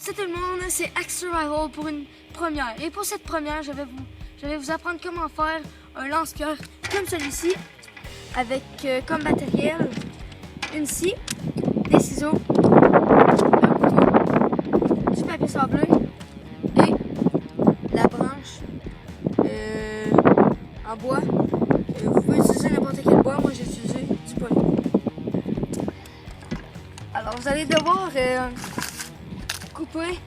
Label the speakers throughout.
Speaker 1: Salut tout le monde, c'est Axe Survival pour une première. Et pour cette première, je vais vous apprendre comment faire un lance-pierre comme celui-ci, avec comme matériel une scie, des ciseaux, un couteau, du papier sablé et la branche en bois. Vous pouvez utiliser n'importe quel bois, moi j'ai utilisé du pommier. Alors vous allez devoir couper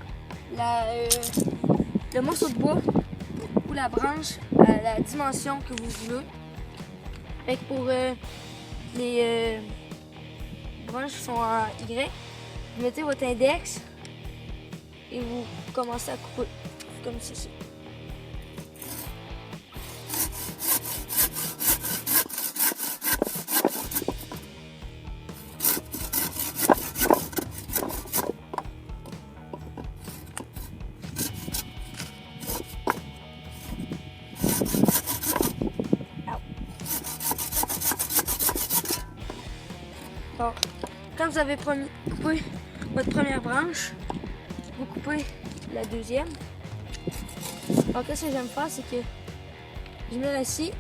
Speaker 1: le morceau de bois ou la branche à la dimension que vous voulez. Fait que pour les branches qui sont en Y, vous mettez votre index et vous commencez à couper comme ceci. Bon, quand vous avez coupé votre première branche, vous coupez la deuxième. Alors, qu'est-ce que j'aime faire, c'est que je mets la scie.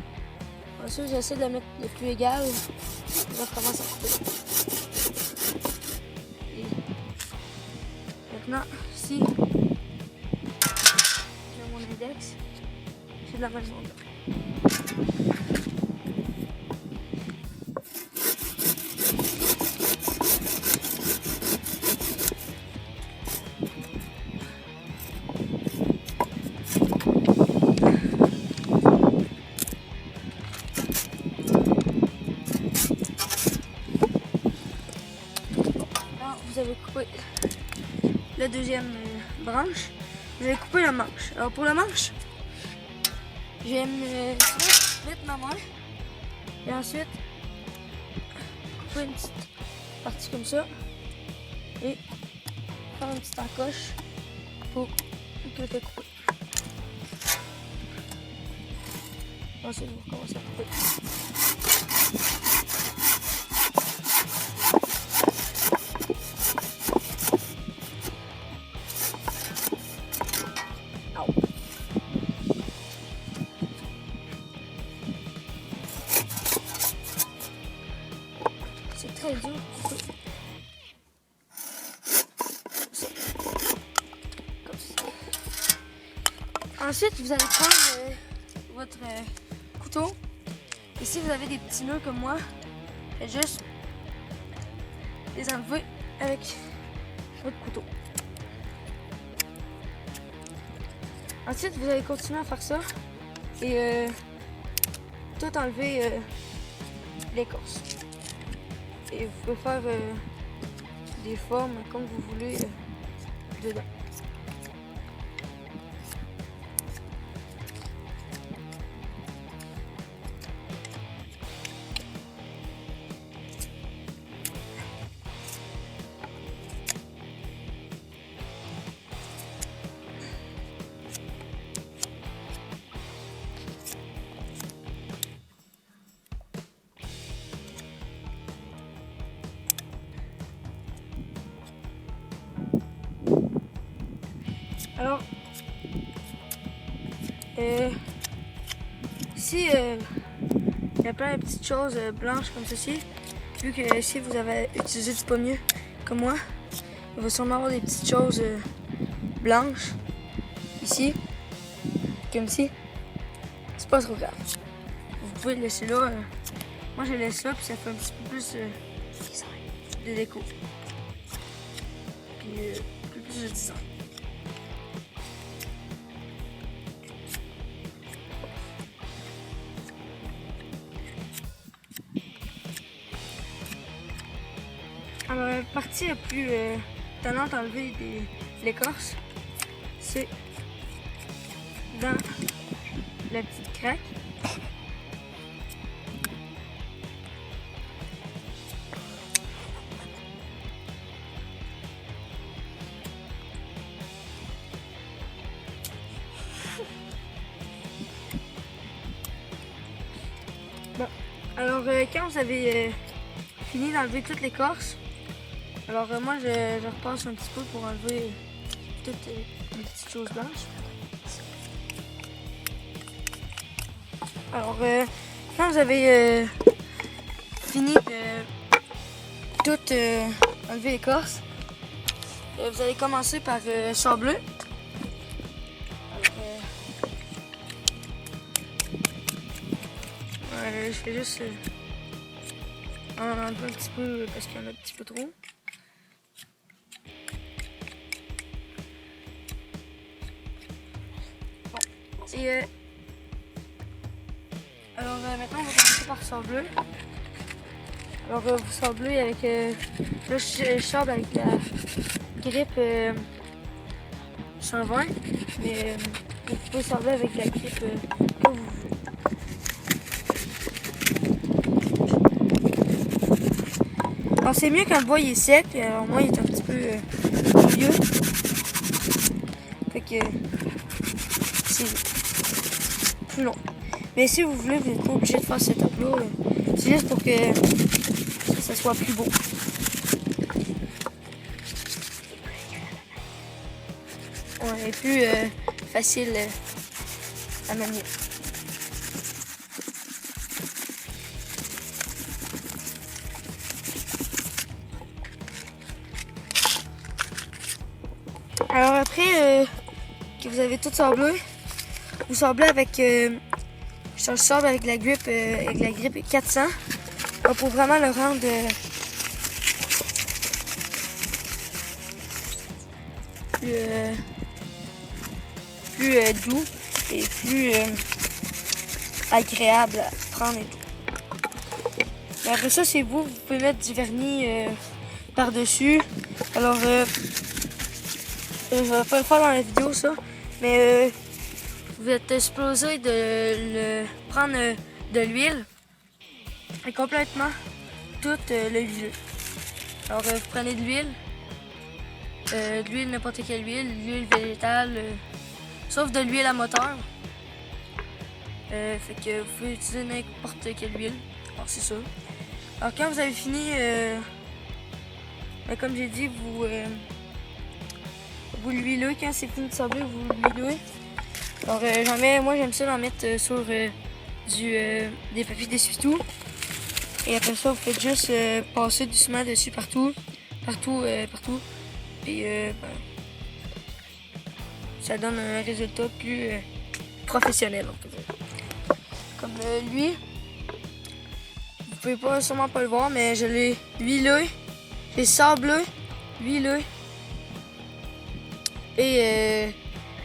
Speaker 1: Ensuite, j'essaie de la mettre le plus égal. Je recommence à couper. Et maintenant, si j'ai mon index, c'est de la même longueur. Vous avez coupé la deuxième branche, vous allez couper la manche. Alors pour la manche, je vais mettre ma main et ensuite couper une petite partie comme ça et faire une petite encoche pour que le fait couper. Ensuite vous recommencez à couper. C'est très dur. Comme ça. Ensuite, vous allez prendre votre couteau. Et si vous avez des petits nœuds comme moi, faites juste les enlever avec votre couteau. Ensuite, vous allez continuer à faire ça et tout enlever l'écorce. Et vous pouvez faire des formes comme vous voulez dedans. Alors, si il y a plein de petites choses blanches comme ceci, vu que si vous avez utilisé du pommier comme moi, il va sûrement avoir des petites choses blanches ici, comme ici. C'est pas trop grave. Vous pouvez le laisser là. Moi, je le laisse là, puis ça fait un petit peu plus de déco. Puis plus de design. Alors, la partie la plus tannante à enlever de l'écorce, c'est dans la petite craque. Bon, alors quand vous avez fini d'enlever toute l'écorce, alors moi je repasse un petit peu pour enlever toutes les petites choses blanches. Alors, quand vous avez fini de tout enlever l'écorce, vous allez commencer par sabler. Je fais juste en enlever un petit peu parce qu'il y en a un petit peu trop. Bon. Et alors maintenant on va commencer par sabler. Alors vous sablez avec là je sable avec la grippe 120, mais vous pouvez sabler avec la grippe que vous voulez. Alors c'est mieux quand le bois il est sec, alors moi il est un petit peu vieux. Fait que c'est plus long. Mais si vous voulez, vous n'êtes pas obligé de faire cette étape-là. C'est juste pour que ça soit plus beau. Ouais, et plus facile à manier. Alors après que vous avez tout sablé, vous sablez avec je sable avec la grippe 400 pour vraiment le rendre plus doux et plus agréable à prendre et tout. Et après ça, c'est vous pouvez mettre du vernis par-dessus. Alors, je vais pas le faire dans la vidéo ça, mais vous êtes supposé de prendre de l'huile et complètement toute le huileux. Alors, vous prenez de l'huile, n'importe quelle huile, l'huile végétale, sauf de l'huile à moteur. Fait que vous pouvez utiliser n'importe quelle huile. Alors, c'est ça. Alors, quand vous avez fini, comme j'ai dit, vous l'huilez. Quand c'est fini de sabler, vous l'huilez. Alors, moi j'aime ça d'en mettre sur des papiers d'essuie-tout. Et après ça, vous faites juste passer doucement dessus partout. Et ça donne un résultat plus professionnel, on peut dire. Comme lui, vous pouvez sûrement pas le voir, mais je l'ai huilé, j'ai sablé, huilé et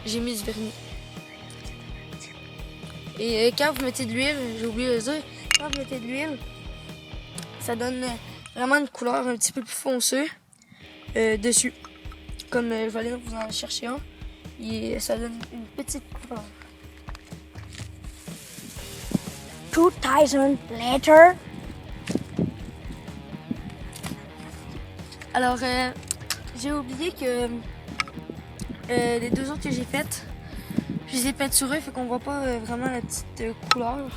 Speaker 1: j'ai mis du vernis. Et quand vous mettez de l'huile, j'ai oublié de le dire, quand vous mettez de l'huile, ça donne vraiment une couleur un petit peu plus foncée dessus. Comme je vais aller vous en chercher un. Et ça donne une petite couleur. 2000 later. Alors, j'ai oublié que les deux autres que j'ai faites, je les ai peinturées, fait qu'on voit pas vraiment la petite couleur. Alors,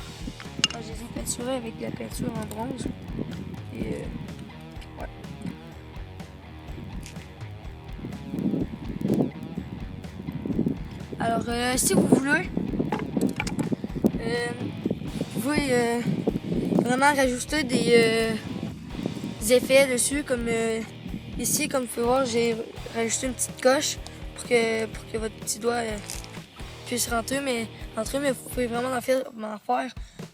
Speaker 1: je les ai peinturées avec de la peinture en bronze. Et ouais. Alors, si vous voulez, vous pouvez vraiment rajouter des effets dessus, comme ici, comme vous pouvez voir, j'ai rajouté une petite coche pour que votre petit doigt puisse rentrer, mais vous pouvez vraiment en faire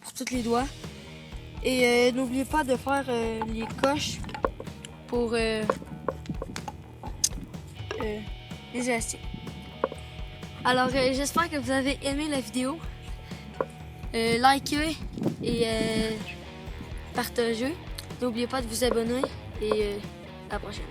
Speaker 1: pour tous les doigts. Et n'oubliez pas de faire les coches pour les élastiques. Alors, j'espère que vous avez aimé la vidéo. Likez et partagez. N'oubliez pas de vous abonner et à la prochaine.